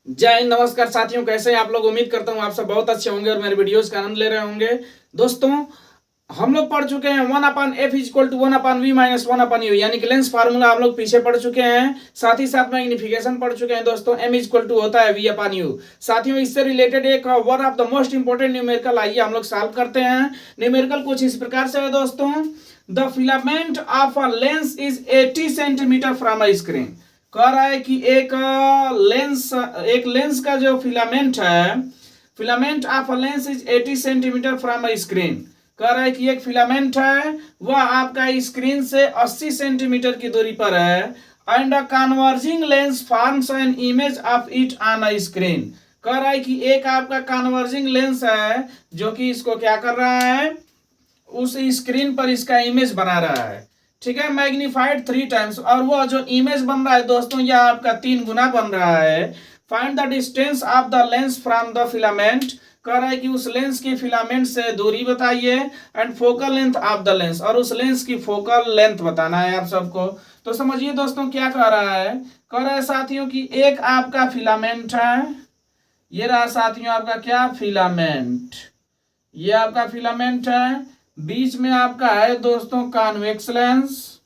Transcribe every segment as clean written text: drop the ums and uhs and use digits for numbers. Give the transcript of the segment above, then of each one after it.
जय हिंद, नमस्कार साथियों, कैसे हैं आप लोग। उम्मीद करता हूं आप सब बहुत अच्छे होंगे और मेरे वीडियोस का आनंद ले रहे होंगे। दोस्तों, हम लोग पढ़ चुके हैं 1/f equal to 1/v minus 1/u, यानी कि लेंस फार्मूला हम लोग पीछे पढ़ चुके हैं। साथ ही साथ मैग्निफिकेशन पढ़ चुके हैं दोस्तों। m इक्वल टू होता है v/u। साथियों, इससे रिलेटेड एक one of the most important numerical आइए हम लोग सॉल्व करते हैं। न्यूमेरिकल कुछ इस प्रकार से है दोस्तों। The filament of a lens is 80 centimetre from a screen. कह रहा है कि एक लेंस का जो फिलामेंट है, filament of a lens is 80 centimetre from a screen. कह रहा है कि एक फिलामेंट है वह आपका स्क्रीन से 80 सेंटीमीटर की दूरी पर है। And a converging lens forms an image of it on a screen. कह रहा है कि एक आपका कन्वर्जिंग लेंस है जो कि इसको क्या कर रहा है, उस स्क्रीन पर इसका इमेज बना रहा है। ठीक है, मैग्निफाइड 3 टाइम्स, और वो जो इमेज बन रहा है दोस्तों यह आपका 3 गुना बन रहा है। Find the distance of the lens from the filament. कह रहा है कि उस लेंस की फिलामेंट से दूरी बताइए। And focal length of the lens, और उस लेंस की फोकल लेंथ बताना है आप सबको। तो समझिए दोस्तों क्या कह रहा है। कह रहा है साथियों कि एक आपका फिलामेंट है, ये रहा साथियों आपका क्या फिलामेंट, ये आपका फिलामेंट है। बीच में आपका है दोस्तों कॉन्वेक्स लेंस।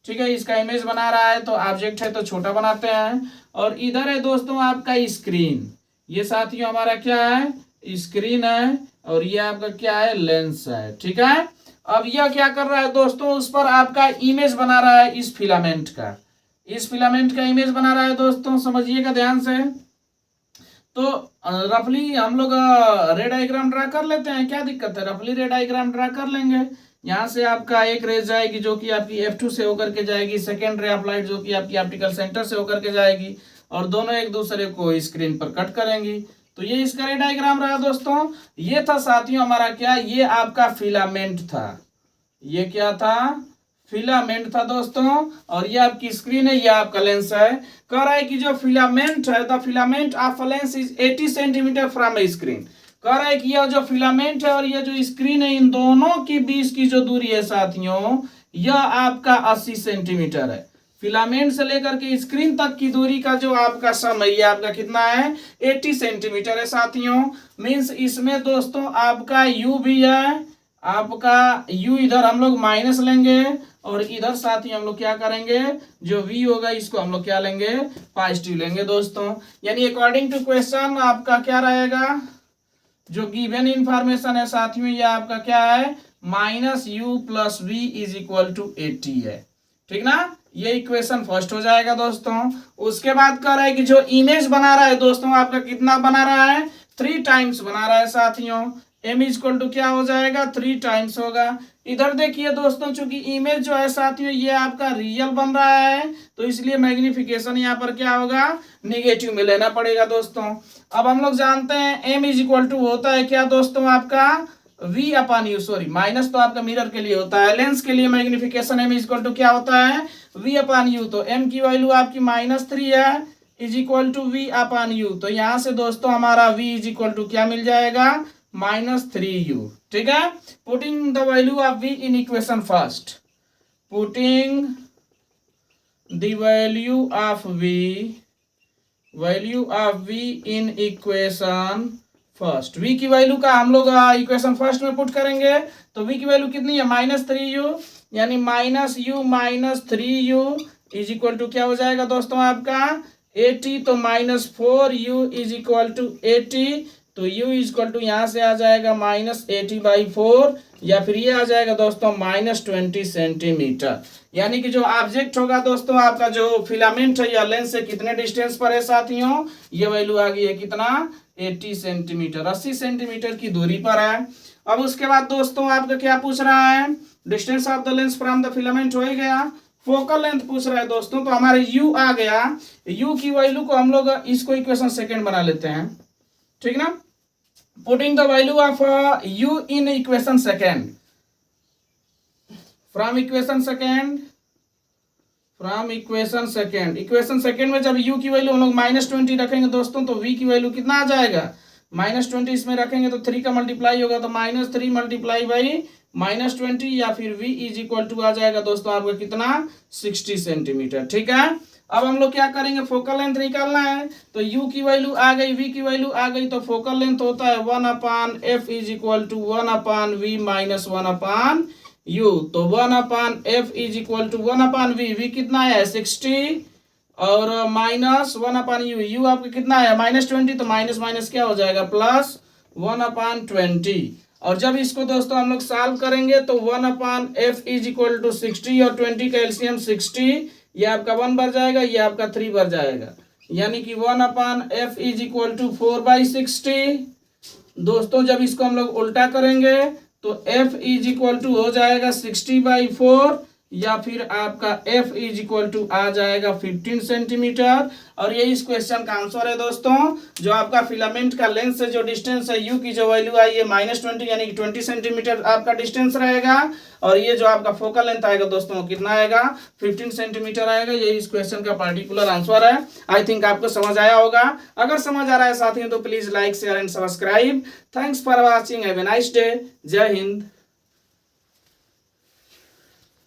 ठीक है, इसका इमेज बना रहा है, तो ऑब्जेक्ट है तो छोटा बनाते हैं। और इधर है दोस्तों आपका स्क्रीन। ये साथियों हमारा क्या है, स्क्रीन है, और ये आपका क्या है, लेंस है। ठीक है, अब यह क्या कर रहा है दोस्तों, उस पर आपका इमेज बना रहा है, इस फिलामेंट का, इस फिलामेंट का इमेज बना रहा है दोस्तों। समझिएगा ध्यान से। तो रफली हम लोग रे डायग्राम ड्रा कर लेते हैं, क्या दिक्कत है, रफली रे डायग्राम ड्रा कर लेंगे। यहाँ से आपका एक रे जाएगी जो कि आपकी F2 से होकर के जाएगी, सेकेंड रे ऑफ लाइट जो कि आपकी ऑप्टिकल सेंटर से होकर के जाएगी, और दोनों एक दूसरे को स्क्रीन पर कट करेंगी। तो ये इसका रे डायग्राम रहा दोस्तों। ये था साथियों हमारा क्या, ये आपका फिलामेंट था, ये क्या था, फिलामेंट था दोस्तों। और ये आपकी स्क्रीन है, ये आपका लेंस है। कह रहा है कि जो फिलामेंट है, the filament of lens is 80 centimetre from A screen. कह रहा है कि यह जो फिलामेंट है और ये जो स्क्रीन है, इन दोनों के बीच की जो दूरी है साथियों, यह आपका 80 सेंटीमीटर है। फिलामेंट से लेकर के स्क्रीन तक की दूरी का जो आपका सम है, ये आपका कितना है, 80 सेंटीमीटर है साथियों। मीन्स इसमें दोस्तों आपका u भी है, आपका u इधर हम लोग माइनस लेंगे, और इधर साथ ही हम लोग क्या करेंगे, जो v होगा इसको हम लोग क्या लेंगे, पॉजिटिव लेंगे दोस्तों। यानी अकॉर्डिंग टू क्वेश्चन आपका क्या रहेगा, जो गिवन इंफॉर्मेशन है साथियों, ये आपका क्या है, -u plus v is equal to 80 है। ठीक ना, ये इक्वेशन फर्स्ट हो जाएगा दोस्तों। उसके बाद कह रहा है कि जो इमेज बना रहा है दोस्तों आपका कितना बना रहा है, 3 टाइम्स बना रहा है साथियों। m इक्वल टू क्या हो जाएगा, 3 टाइम्स होगा। इधर देखिए दोस्तों, चूंकि इमेज जो है साथियों ये आपका रियल बन रहा है, तो इसलिए मैग्निफिकेशन यहाँ पर क्या होगा, निगेटिव में लेना पड़ेगा दोस्तों। अब हम लोग जानते हैं m इज इक्वल टू होता है क्या दोस्तों, आपका v/u, सॉरी माइनस तो आपका मिरर के लिए होता है, लेंस के लिए magnification m is equal to क्या होता है, v/u। तो m की वैल्यू आपकी -3 है, इज इक्वल टू v/u। तो यहाँ से दोस्तों हमारा v इज इक्वल टू क्या मिल जाएगा, -3u। ठीक है, putting the value of v in equation first, putting the value of v in equation first. v की वैल्यू का हम लोग इक्वेशन फर्स्ट में पुट करेंगे, तो v की वैल्यू कितनी है, -3u, यानी -u - 3u is equal to क्या हो जाएगा दोस्तों आपका 80। तो -4u इज इक्वल टू 80। तो u इज इक्वल टू यहाँ से आ जाएगा -80/4, या फिर ये आ जाएगा दोस्तों -20 सेंटीमीटर। यानी कि जो ऑब्जेक्ट होगा दोस्तों आपका जो फिलामेंट है या लेंस से कितने डिस्टेंस पर है साथियों, ये वैल्यू आ गई है कितना, 80 सेंटीमीटर, 80 सेंटीमीटर की दूरी पर है। अब उसके बाद दोस्तों आपका क्या पूछ रहा है, distance of the lens from the filament हो गया, फोकल लेंथ पूछ रहा है दोस्तों। तो हमारे u आ गया, u की वैल्यू को हम लोग इसको इक्वेशन सेकंड बना लेते हैं। ठीक ना, putting the value of u in equation second, from equation second, equation second में जब u की वैल्यू हम लोग -20 रखेंगे दोस्तों, तो v की वैल्यू कितना आ जाएगा, -20 इसमें रखेंगे तो 3 का मल्टीप्लाई होगा, तो -3 मल्टीप्लाई बाई -20, या फिर v इज इक्वल टू आ जाएगा दोस्तों आपका कितना, 60 सेंटीमीटर। ठीक है, अब हम लोग क्या करेंगे, फोकल लेंथ निकालना है। तो u की वैल्यू आ गई, v की वैल्यू आ गई, तो फोकल लेंथ होता है 1/f is equal to 1/v minus 1/u। तो 1/f is equal to 1/v, v कितना है 60 और माइनस 1/u, u आपका कितना है -20, तो माइनस माइनस क्या हो जाएगा प्लस 1/20। और जब इसको दोस्तों हम लोग सॉल्व करेंगे तो 1/f इज इक्वल टू 60 और 20 का एलसीएम 60, ये आपका 1 बढ़ जाएगा, ये आपका 3 बढ़ जाएगा, यानी कि 1/f इज इक्वल टू 4/60। दोस्तों जब इसको हम लोग उल्टा करेंगे तो f इज इक्वल टू हो जाएगा 60/4, या फिर आपका f इज इक्वल टू आ जाएगा 15 सेंटीमीटर। और ये इस क्वेश्चन का आंसर है दोस्तों। जो आपका फिलामेंट का लेंथ से जो डिस्टेंस है u की जो वैल्यू आई है -20, यानी कि 20 सेंटीमीटर आपका डिस्टेंस रहेगा, और ये जो आपका फोकल लेंथ आएगा दोस्तों कितना आएगा 15 सेंटीमीटर आएगा। ये इस क्वेश्चन का पार्टिकुलर आंसर है। आई थिंक आपको समझ आया होगा। अगर समझ आ रहा है साथियों तो please like share and subscribe. Thanks for watching, have a nice day. जय हिंद।